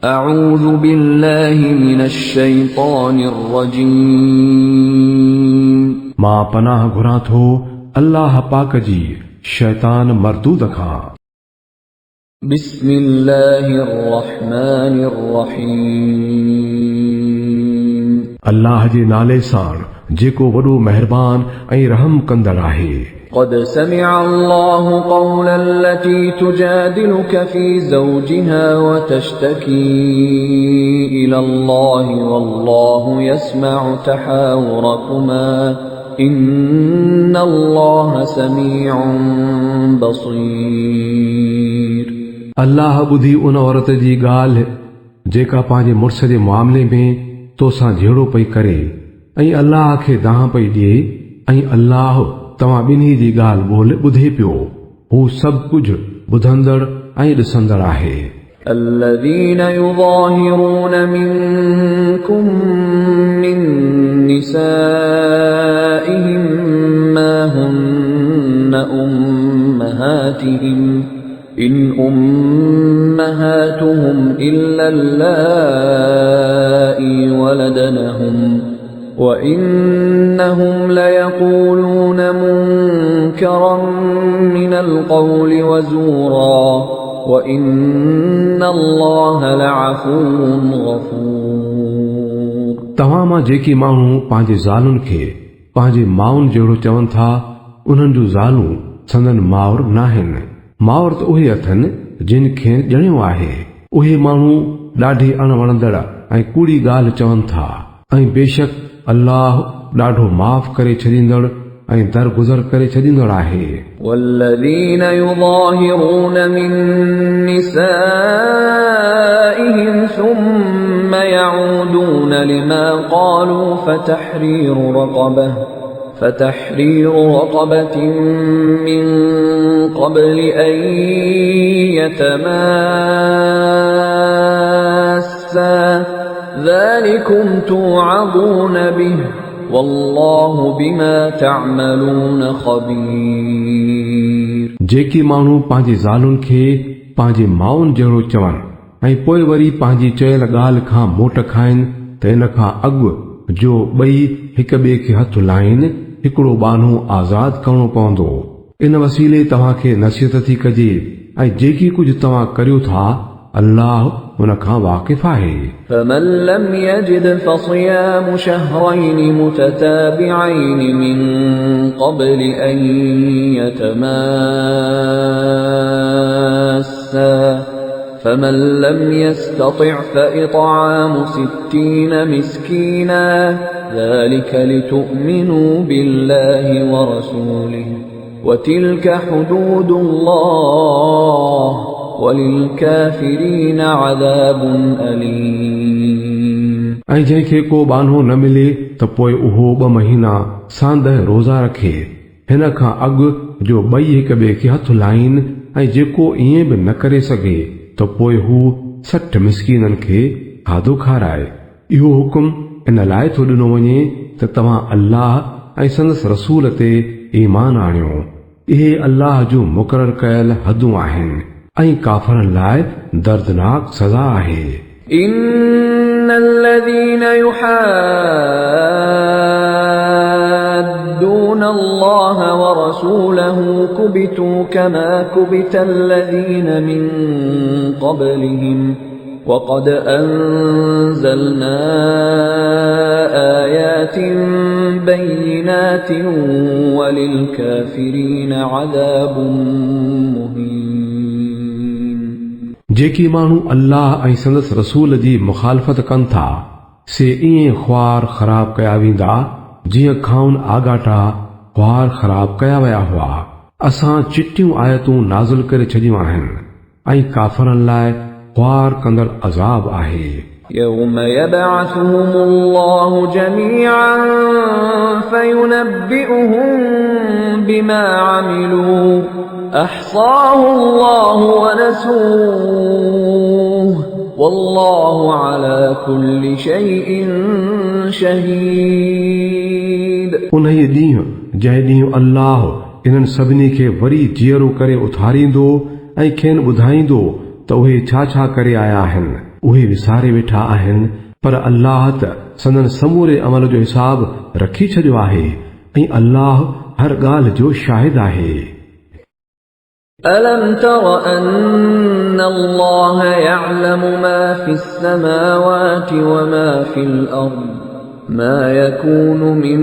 أعوذ بالله من الشيطان الرجيم मां पनाह घुरां थो अल्लाह पाक जी शैतान मरदूद खां। بسم الله الرحمن الرحيم अल्लाह जे नाले सां जेको वॾो महिरबान ऐं रहम कंदड़ आहे। قد سمع الله قول التي تجادلك في زوجها وتشتكي إلى الله والله يسمع تحاوركما إن الله سميع بصير। अल्लाह ॿुधी उन औरत जी ॻाल्हि जेका पंहिंजे मुड़ुस जे मामले में तोसां झेड़ो पई करे ऐं अल्लाह खे दांह पई ॾिए ऐं अल्लाह तव्हां ॿिन्ही जी ॻाल्हि ॿोल ॿुधे पियो। हू सभु कुझु ॿुधंदड़ ऐं ॾिसंदड़ आहे। الذين يظاهرون منكم من نسائهم ما هن أمهاتهم إن أمهاتهم إلا اللائي ولدنهم وإنهم ليقولون منكرا من القول وزورا وإن الله لعفو غفور। तव्हां मां जेकी माण्हू पंहिंजे ज़ालुनि खे पंहिंजे माउनि जहिड़ो चवनि था उन्हनि जूं ज़ालूं संदन माउर नाहिनि। माउर त उहे अथनि जिन खे ॼणियो आहे। उहे माण्हू ॾाढी अणवणंदड़ ऐं कूड़ी ॻाल्हि चवनि था ऐं बेशक अल्लाह ॾाढो माफ़ करे छॾींदड़ ऐं दरगुज़र करे छॾींदड़ आहे। والذين يظاهرون من نسائهم ثم يعودون لما قالوا فتحرير رقبة من قبل أن يتماسا ذلكم توعظون به والله بما تعملون خبير। जेकी माण्हू पंहिंजे ज़ालुनि खे पंहिंजे माउनि जहिड़ो चवनि ऐं पोइ वरी पंहिंजी चयल ॻाल्हि खां मोट खाइनि त इन खां अॻु जो ॿई हिक ॿिए खे हथ लाइनि हिकिड़ो बानो आज़ाद करणो पवंदो। इन वसीले तव्हांखे नसीहत थी कजे ऐं जेकी कुझु तव्हां करियो था अल्लाह उन खां वाक़िफ़ आहे। فمن لم يجد فصيام شهرين متتابعين من قبل أن يتماسا فمن لم يستطع فإطعام 60 مسكينا ذلك لتؤمنوا بالله ورسوله وتلك حدود الله وللكافرين عذاب أليم। ऐं जंहिंखे को बानो न मिले त पोइ उहो 2 महीना सांदह रोज़ा रखे हिन खां अॻु जो ॿई हिक ॿिए खे हथ लाइनि ऐं जेको ईअं बि न करे सघे त पोइ हू 60 मिस्कीननि खे खाधो खाराए। इहो हुकुम इन लाइ थो ॾिनो वञे त तव्हां अल्लाह ऐं संदसि रसूल ते ईमान आणियो। इहे अल्लाह जूं मुक़ररु कयल हदूं आहिनि ऐं काफ़रनि लाइ दर्दनाक सज़ा आहे। إن الذين يحادون الله ورسوله كبتوا كما كبت الذين من قبلهم وقد أنزلنا آيات بينات وللكافرين عذاب مهين। जेकी माण्हू अल्लाह ऐं संदसि रसूल जी मुखालफ़त कनि था से ईअं ख्वार ख़राब कया वेंदा जीअं खाउन आगाटा ख्वार ख़राब कया विया हुआ। असां चिटियूं आयतूं नाज़िल करे छॾियूं आहिनि ऐं काफ़रनि लाइ ख्वार कंदड़ अज़ाब आहे। يوم يبعثهم الله جميعا فينبئهم بما عملوا أحصاه الله ونسوه والله على كل شيء شهيد। उन ॾींहुं जंहिं ॾींहुं अल्लाह इन्हनि सभिनी खे वरी जीअरो करे उथारींदो ऐं खेनि ॿुधाईंदो त उहे छा छा करे आया आहिनि उहे विसारे वेठा आहिनि, पर अल्लाह त संदन समूरे अमल जो हिसाब रखी छॾियो आहे ऐं अल्लाह हर ॻाल्हि जो शाहिद आहे। ألم تر أن الله يعلم ما في السماوات وما في الأرض ما يكون من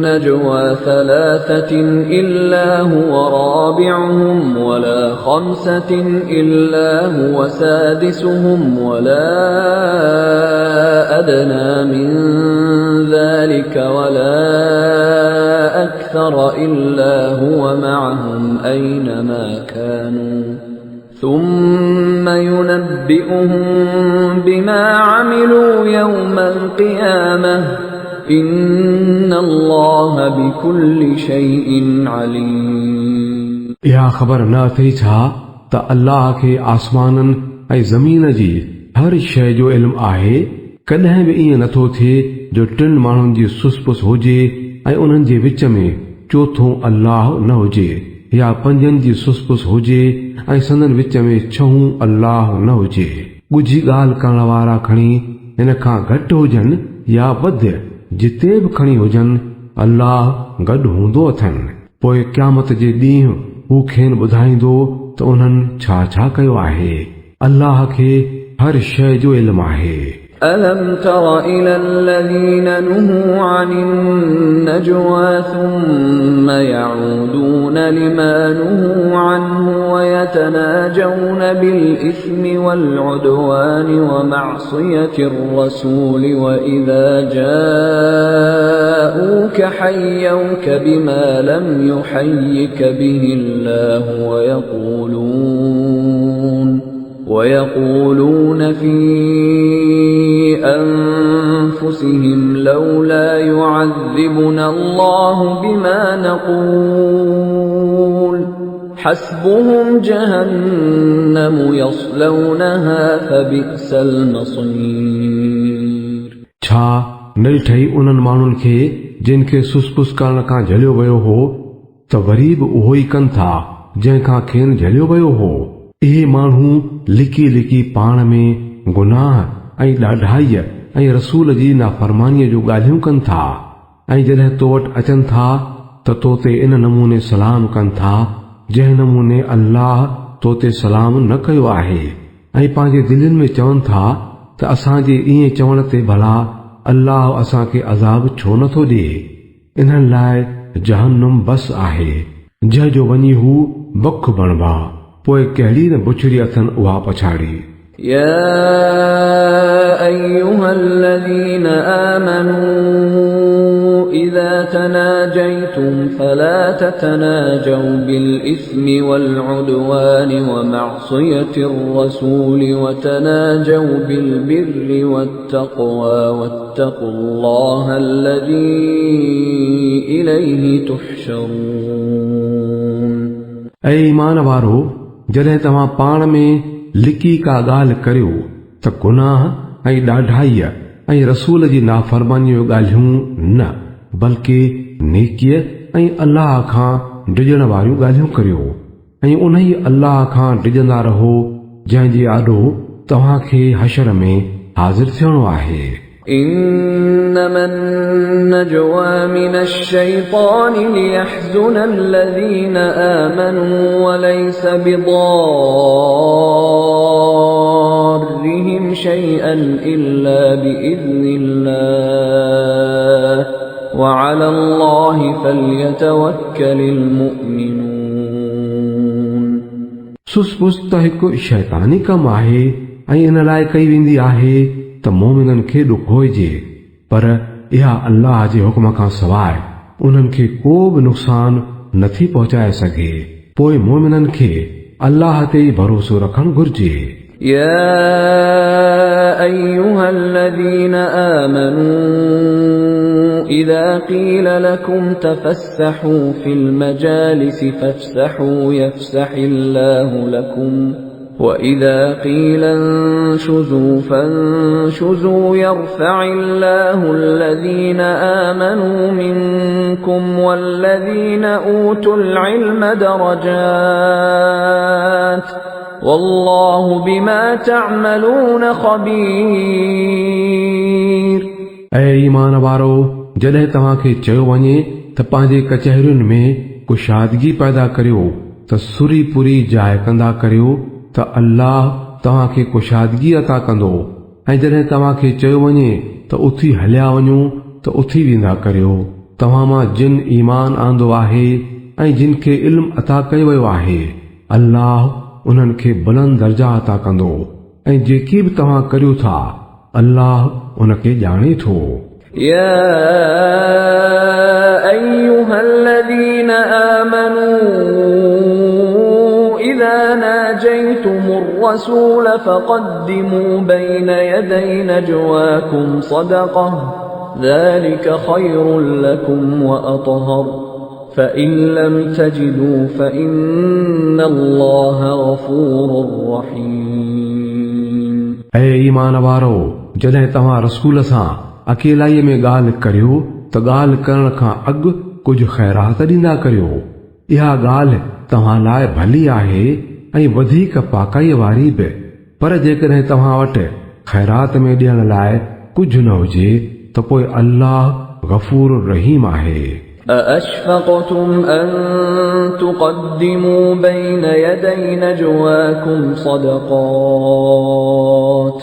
نجوى ثلاثة إلا هو رابعهم ولا خمسة إلا هو سادسهم ولا أدنى من ذلك ولا أكثر إلا هو معهم أينما كانوا ثم ينبئهم بما عملوا يوم القيامة إن الله بكل شيء عليم। इहा ख़बर न अथई छा त अल्लाह खे आसमाननि ऐं ज़मीन जी हर शइ जो इल्मु आहे। कॾहिं बि ईअं नथो थिए जो टिनि माण्हुनि जी सुसपुस हुजे ऐं उन्हनि जे विच में चोथों अल्लाह न हुजे, या पंजनि जी सुसपुस हुजे ऐं संदन विच में छहों अल्लाह न हुजे। ॻुझी ॻाल्हि करण वारा खणी हिन खां घटि हुजनि या वधि, जिते बि खणी हुजनि अल्लाह गॾु हूंदो अथनि। पोइ क़यामत जे ॾींहुं हू खेनि ॿुधाईंदो त उन्हनि छा छा कयो आहे। अल्लाह खे हर शइ जो इल्मु आहे। ألم تر إلى الذين نهوا عن النجوى ثم يعودون لما نهوا عنه ويتناجون بالإثم والعدوان ومعصية الرسول وإذا جاءوك حيوك بما لم يحيك به الله ويقولون في أنفسهم لولا يعذبنا الله بما نقول حسبهم جهنم يصلونها فبئس المصير। छा न ॾिठई उन्हनि माण्हुनि खे जिन खे सुसपुस करण खां झलियो वियो हो त वरी बि उहो ई कनि था जंहिंखां खेनि झलियो वियो हो। इहे माण्हू लिकी लिकी पाण में गुनाह ऐं ॾाढाईअ ऐं रसूल जी नाफ़रमानीअ जो ॻाल्हियूं कनि था, ऐं जॾहिं तो वटि अचनि था त तो ते इन नमूने सलाम कनि था जंहिं नमूने अल्लाह तो ते सलाम न कयो आहे, ऐं पंहिंजे दिलनि में चवनि था त असांजे ईअं चवण ते भला अल्लाह असांखे अज़ाब छो नथो ॾिए। इन्हनि लाइ जहन्नुम बस आहे, जंहिंजो वञी हू बख बणबा। पोइ कहिड़ी न बुछड़ी अथनि उहा पछाड़ी। يا أيها الذين آمنوا إذا تناجيتم فلا تتناجوا بالإثم والعدوان ومعصية الرسول وتناجوا بالبر والتقوى واتقوا الله الذي إليه تحشرون। ऐं ईमान वारो, जॾहिं तव्हां पाण में लिकी का ॻाल्हि करियो त गुनाह ऐं ॾाढाईअ ऐं रसूल जी नाफ़रमानीअ जूं ॻाल्हियूं न, बल्कि नेकीअ ऐं अल्लाह खां डिॼण वारियूं ॻाल्हियूं करियो, ऐं उन ई अल्लाह खां डिॼंदा रहो जंहिंजे आॾो तव्हांखे हशर में हाज़िर थियणो आहे। إنما النجوى من الشيطان ليحزن الذين آمنوا وليس بضارهم شيئا إلا بإذن الله وعلى الله فليتوكل المؤمنون। सुसपुस त हिकु शैतानी कमु आहे ऐं इन लाइ कई वेंदी आहे त मोमिननि खे ॾुख होइजे, पर इहा अल्लाह जे हुक्म खां सवाइ उन्हनि खे को बि नुक़सान नथी पहुचाए सघे। पोइ मोमिननि खे अल्लाह ते ई भरोसो रखणु घुर्जे। يا أيها الذين آمنوا إذا قيل لكم تفسحوا في المجالس فافسحوا يفسح الله لكم وإذا قيل انشزوا فانشزوا يرفع الله الذين آمنوا منكم والذين أوتوا العلم درجات والله بما تعملون خبير. ऐं ईमान वारो जॾहिं तव्हांखे चयो वञे त पंहिंजे कचहरियुनि में कुशादगी पैदा करियो त सुरी पुरी जाइ कंदा करियो त अल्लाह तव्हांखे कुशादगी अता कंदो ऐं जॾहिं तव्हांखे चयो वञे त उथी हलिया वञो त उथी वेंदा करियो। तव्हां मां जिन ईमान आंदो आहे ऐं जिन खे इल्म अता कयो वियो आहे अल्लाह उन्हनि खे बुलंद दर्जा अता कंदो ऐं जेकी बि तव्हां करियो था अल्लाह उनखे ॼाणे थो। يا أيها الذين آمنوا إذا ناجيتم الرسول فقدموا بين يدي نجواكم صدقة ذلك خير لكم وأطهر فإن لم تجدوا فإن الله غفور رحيم. ऐं ईमान वारो जॾहिं तव्हां रसूल सां अकेलाईअ में ॻाल्हि करियो त ॻाल्हि करण खां अॻु कुझु ख़ैरात ॾींदा करियो। इहा ॻाल्हि तव्हां लाइ भली आहे ऐं वधीक पाकाईअ वारी बि। पर जेकॾहिं तव्हां वटि ख़ैरात में ॾियण लाइ कुझु न हुजे त पोइ अल्लाह गफ़ूर रहीम आहे। أأشفقتم أن تقدموا بين يدي نجواكم صدقات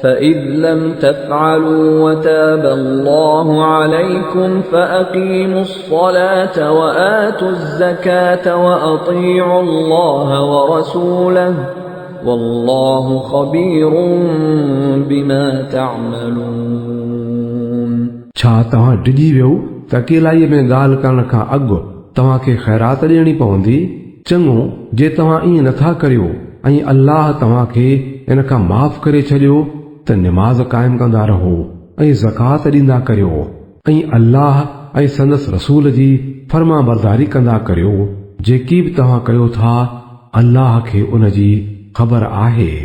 فإذ لم تفعلوا وتاب الله عليكم فأقيموا الصلاة وآتوا الزكاة وأطيعوا الله ورسوله والله خبير بما تعملون. छा तव्हां डिॼी वियो त अकेलाईअ में ॻाल्हि करण खां अॻु तव्हांखे ख़ैरात ॾियणी पवंदी? चङो जे तव्हां ईअं नथा करियो ऐं अल्लाह तव्हांखे इन खां माफ़ करे छॾियो त निमाज़ क़ाइमु कंदा रहो ऐं ज़कात ॾींदा करियो ऐं अल्लाह ऐं संदसि रसूल जी फर्मा बरदारी कंदा करियो। जेकी बि तव्हां कयो था अल्लाह खे उन जी ख़बर आहे।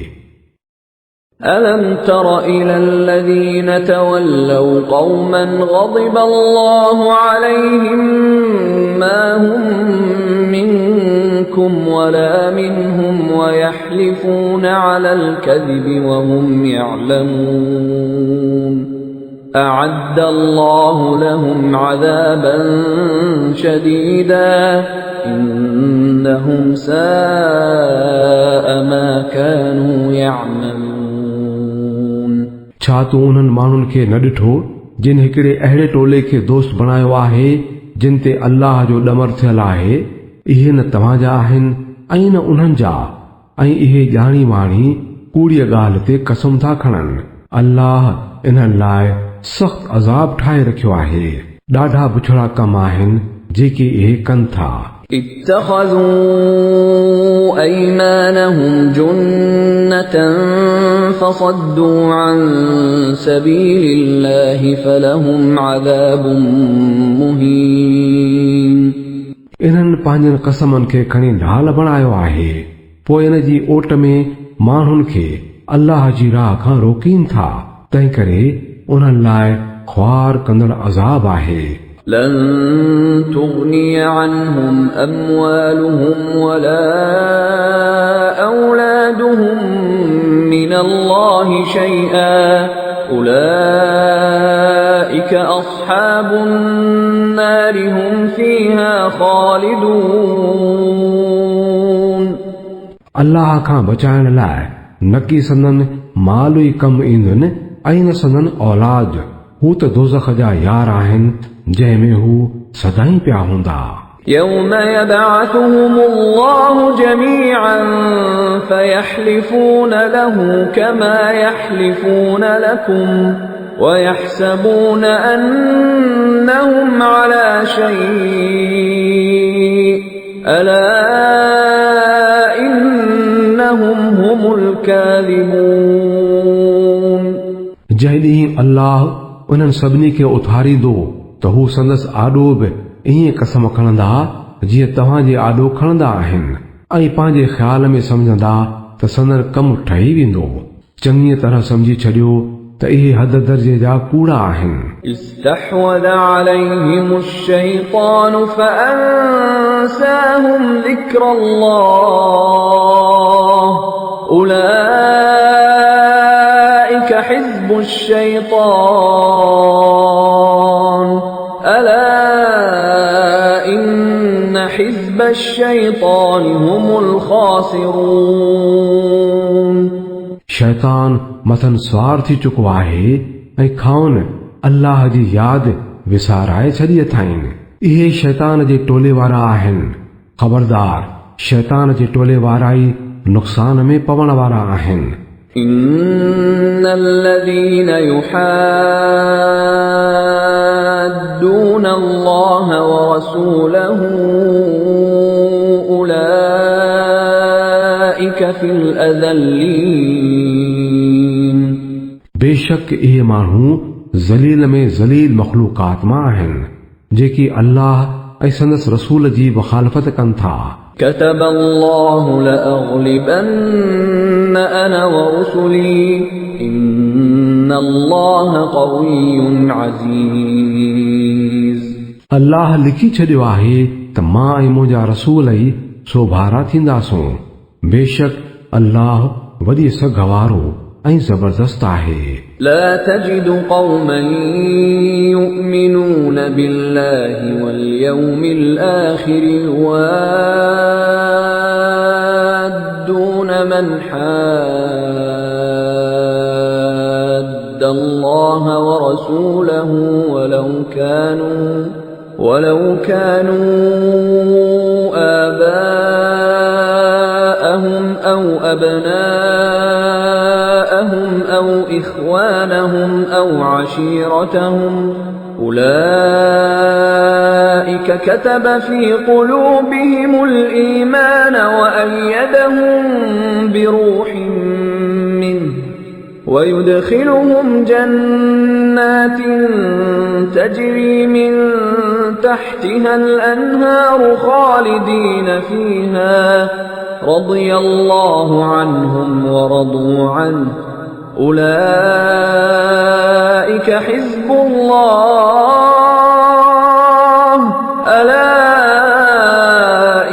ألم تر إلى الذين تولوا قوما غضب الله عليهم ما هم منكم ولا منهم ويحلفون على الكذب وهم يعلمون أعد الله لهم عذابا شديدا إنهم ساء ما كانوا يعملون. छा तूं उन्हनि माण्हुनि खे न ॾिठो जिन हिकिड़े अहिड़े टोले खे दोस्त बणायो आहे जिन ते अल्लाह जो ॾमर थियल आहे? इहे न तव्हांजा आहिनि ऐं न उन्हनि जा ऐं इहे ॼाणी वाणी कूड़ीअ ॻाल्हि ते कसम था खणनि। अल्लाह इन्हनि लाइ सख़्त अज़ाब ठाहे रखियो आहे। ॾाढा बुछड़ा कम आहिनि जेके इहे कनि था। اتخذوا أيمانهم جنة فصدوا عن سبيل الله فلهم عذاب مهين. इन्हनि पंहिंजनि कसमनि खे खणी ढाल बणायो आहे पोइ इन जी ओट में माण्हुनि खे अल्लाह जी राह खां रोकीनि था। तंहिं करे उन्हनि लाइ ख्वार कंदड़ अज़ाब आहे। لن تغني عنهم أموالهم ولا أولادهم من الله شيئا أولئك أصحاب النار هم فيها خالدون. अल्लाह खां बचाइण लाइ न की संदन माल ई कम ईंदुनि ऐं न संदन औलाद। हू त दोज़ख जा यार आहिनि जंहिंमें हू सदाईं पिया हूंदा। يوم يبعثهم الله جميعا فيحلفون له كما يحلفون لكم ويحسبون أنهم على شيء ألا إنهم هم الكاذبون. जॾहिं अल्लाह उन्हनि सभिनी खे उथारींदो त हू संदसि आॾो बि ईअं कसम खणंदा जीअं तव्हांजे आॾो खणंदा आहिनि ऐं पंहिंजे ख़्याल में सम्झंदा त संदन कमु ठही वेंदो। चङी तरह सम्झी छॾियो त त इहे हद दर्जे जा कूड़ा आहिनि। استحوذ عليهم الشيطان فأنساهم ذكر الله أولئك حزب الشيطان ألا إن حزب الشيطان هم الخاسرون। शैतान मथन स्वार थी चुको आहे ऐं खाउन अल्लाह जी यादि विसाराए छॾी अथाइनि। इहे शैतान जे टोले वारा आहिनि। ख़बरदार, शैतान जे टोले वारा ई नुक़सान में पवण वारा आहिनि। إن الذين يحادون الله ورسوله أولئك في الأذلين। बेशक इहे माण्हू ज़लील में ज़लील मख़लूक़ात मां आहिनि जेकी अल्लाह ऐं संदसि रसूल जी मुखालफ़त कनि था। كتب الله لأغلبن أنا ورسلي إن الله قوي عزيز। अल्लाह लिखी छॾियो आहे त मां ऐं मुंहिंजा रसूल ई सोभारा थींदासूं। बेशक अल्लाह वॾी सघवारो ऐं ज़बरदस्त आहे। لا تجد قوما يؤمنون بالله واليوم الآخر يوادون من حاد الله ورسوله ولو كانوا آباءهم أو أبناءهم أو إخوانهم أو عشيرتهم أولئك كتب في قلوبهم الإيمان وأيدهم بروح منه ويدخلهم جنات تجري من تحتها الأنهار خالدين فيها رضي الله عنهم ورضوا عنه أولئك حزب الله ألا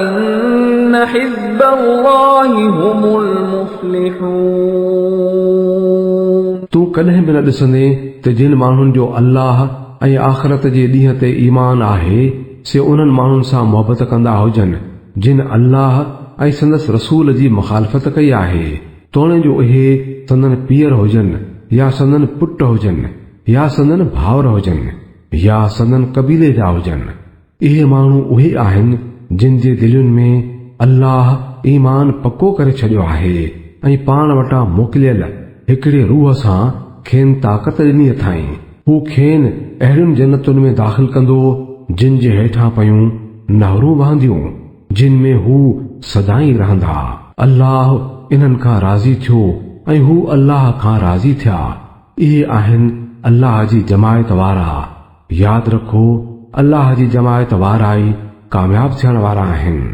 إن حزب الله هم المفلحون। तूं कॾहिं बि न ॾिसंदे त जिन माण्हुनि जो अल्लाह ऐं आख़िरत जे ॾींहं ते ईमान आहे से उन्हनि माण्हुनि सां मोहबत कंदा हुजनि जिन अल्लाह ऐं संदसि रसूल जी मुखालफ़त कई आहे, तोणे जो उहे संदन पीअर हुजनि या संदन पुट हुजनि या संदन भाउर हुजनि या संदन कबीले जा हुजनि। इहे माण्हू उहे आहिनि जिन जे दिलुनि में अल्लाह ईमान पको करे छॾियो आहे ऐं पाण वटां मोकिलियल हिकिड़े रूह सां खेनि ताक़त ॾिनी अथाईं। हू खेनि अहिड़ियुनि जन्नतुनि में दाख़िल कंदो जिन जे हेठां पयूं नहरूं वहंदियूं जिन में हू सदाई रहंदा। अल्लाह इन्हनि खां राज़ी थियो ऐं हू अल्लाह खां राज़ी थिया। इहे आहिनि अल्लाह जी जमायत वारा। यादि रखो, अल्लाह जी जमायत वारा ई कामयाब थियण वारा आहिनि।